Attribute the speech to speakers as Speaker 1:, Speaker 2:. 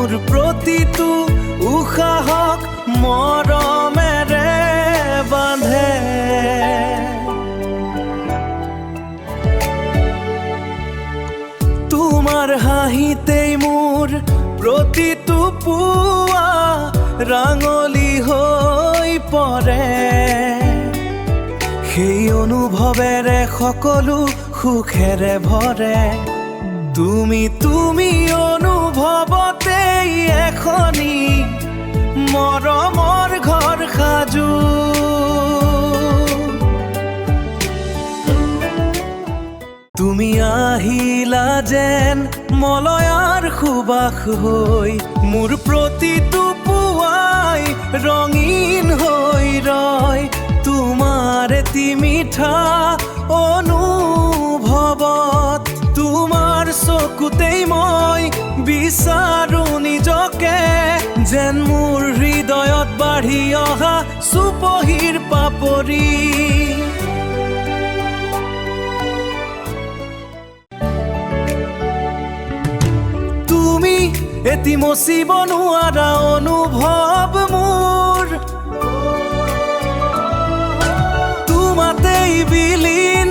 Speaker 1: মোৰ প্ৰতিটো উশাহক মৰমেৰে বান্ধে। তোমাৰ হাঁহিতেই মোৰ প্ৰতিটো পুৱা ৰাঙলী হৈ পৰে। সেই অনুভৱেৰে সকলো সুখেৰে ভৰে। তুমি অনুভৱতেই এখনি মৰমৰ ঘৰ সাজু। তুমি আহিলা যেন মলয়াৰ সুবাস হৈ, মোৰ প্ৰতিটো পুৱাই ৰঙীন হৈ ৰয়। তোমাৰ এটি মিঠা অনুভৱত, তোমাৰ চকুতেই মই বিচাৰো নিজকে, যেন মোৰ হৃদয়ত বাঢ়ি অহা চুপহিৰ পাপৰি। তুমি এটি মচিব নোৱাৰা অনুভৱ মোৰ, তোমাতেই বিলীন